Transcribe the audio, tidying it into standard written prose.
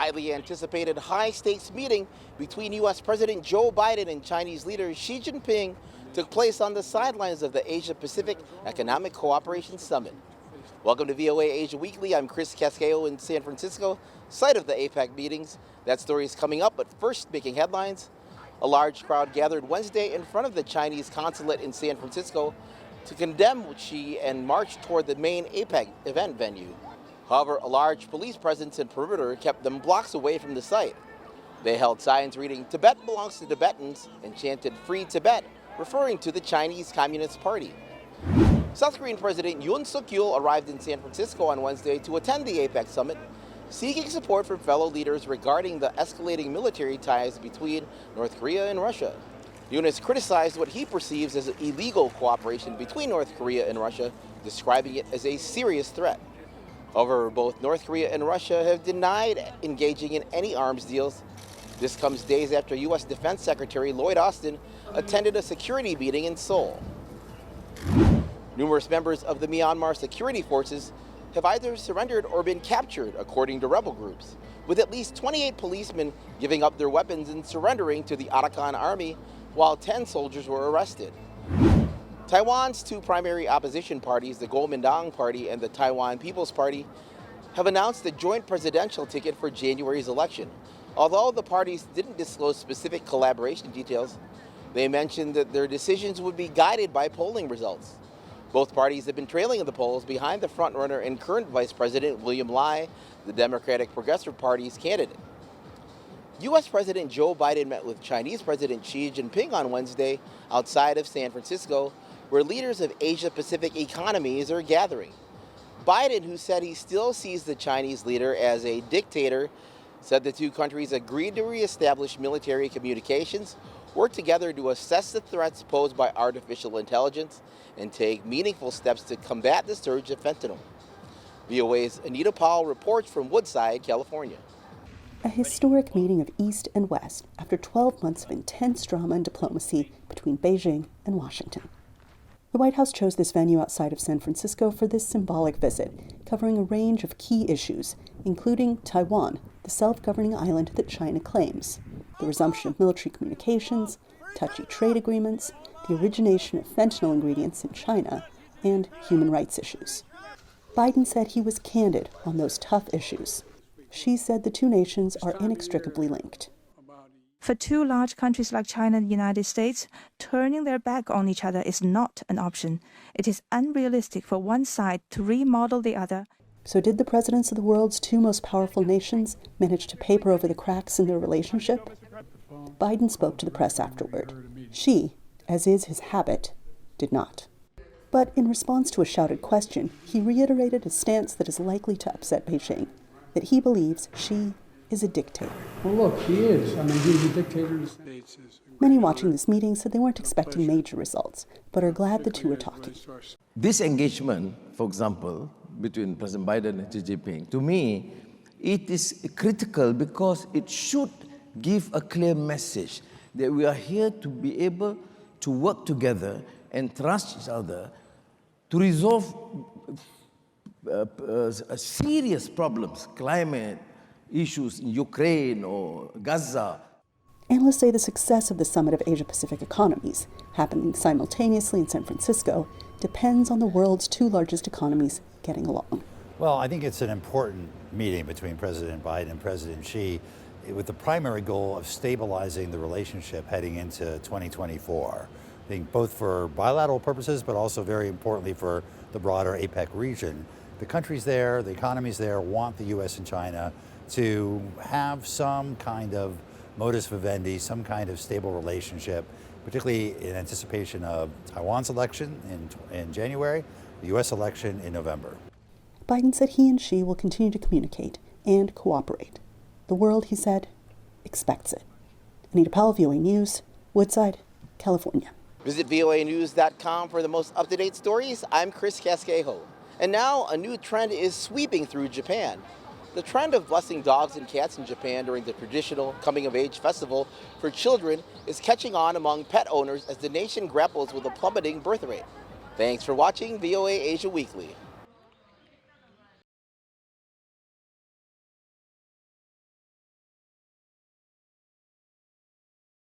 highly anticipated high-stakes meeting between U.S. President Joe Biden and Chinese leader Xi Jinping took place on the sidelines of the Asia-Pacific Economic Cooperation Summit. Welcome to VOA Asia Weekly. I'm Chris Casquejo in San Francisco, site of the APEC meetings. That story is coming up, but first, making headlines. A large crowd gathered Wednesday in front of the Chinese consulate in San Francisco to condemn Xi and march toward the main APEC event venue. However, a large police presence and perimeter kept them blocks away from the site. They held signs reading "Tibet belongs to Tibetans" and chanted "Free Tibet," referring to the Chinese Communist Party. South Korean President Yoon Suk-yeol arrived in San Francisco on Wednesday to attend the APEC summit, seeking support from fellow leaders regarding the escalating military ties between North Korea and Russia. Yoon has criticized what he perceives as illegal cooperation between North Korea and Russia, describing it as a serious threat. However, both North Korea and Russia have denied engaging in any arms deals. This comes days after U.S. Defense Secretary Lloyd Austin attended a security meeting in Seoul. Numerous members of the Myanmar security forces have either surrendered or been captured, according to rebel groups, with at least 28 policemen giving up their weapons and surrendering to the Arakan army, while 10 soldiers were arrested. Taiwan's two primary opposition parties, the Kuomintang Party and the Taiwan People's Party, have announced a joint presidential ticket for January's election. Although the parties didn't disclose specific collaboration details, they mentioned that their decisions would be guided by polling results. Both parties have been trailing in the polls behind the frontrunner and current Vice President William Lai, the Democratic Progressive Party's candidate. U.S. President Joe Biden met with Chinese President Xi Jinping on Wednesday outside of San Francisco, where leaders of Asia-Pacific economies are gathering. Biden, who said he still sees the Chinese leader as a dictator, said the two countries agreed to reestablish military communications, work together to assess the threats posed by artificial intelligence, and take meaningful steps to combat the surge of fentanyl. VOA's Anita Powell reports from Woodside, California. A historic meeting of East and West after 12 months of intense drama and diplomacy between Beijing and Washington. The White House chose this venue outside of San Francisco for this symbolic visit, covering a range of key issues, including Taiwan, the self-governing island that China claims, the resumption of military communications, touchy trade agreements, the origination of fentanyl ingredients in China, and human rights issues. Biden said he was candid on those tough issues. Xi said the two nations are inextricably linked. For two large countries like China and the United States, turning their back on each other is not an option. It is unrealistic for one side to remodel the other. So did the presidents of the world's two most powerful nations manage to paper over the cracks in their relationship? Biden spoke to the press afterward. Xi, as is his habit, did not. But in response to a shouted question, he reiterated a stance that is likely to upset Beijing, that he believes Xi is a dictator. Well, look, he is. I mean, he's a dictator. Many watching this meeting said they weren't expecting major results, but are glad the two are talking. This engagement, for example, between President Biden and Xi Jinping, to me, it is critical because it should give a clear message that we are here to be able to work together and trust each other to resolve serious problems, climate issues in Ukraine or Gaza. Analysts say the success of the Summit of Asia-Pacific Economies, happening simultaneously in San Francisco, depends on the world's two largest economies getting along. Well, I think it's an important meeting between President Biden and President Xi with the primary goal of stabilizing the relationship heading into 2024. I think both for bilateral purposes, but also very importantly for the broader APEC region. The countries there, the economies there want the U.S. and China to have some kind of modus vivendi, some kind of stable relationship, particularly in anticipation of Taiwan's election in January, the U.S. election in November. Biden said he and Xi will continue to communicate and cooperate. The world, he said, expects it. Anita Powell, VOA News, Woodside, California. Visit voanews.com for the most up-to-date stories. I'm Chris Casquejo. And now a new trend is sweeping through Japan. The trend of blessing dogs and cats in Japan during the traditional coming-of-age festival for children is catching on among pet owners as the nation grapples with a plummeting birth rate. Thanks for watching VOA Asia Weekly.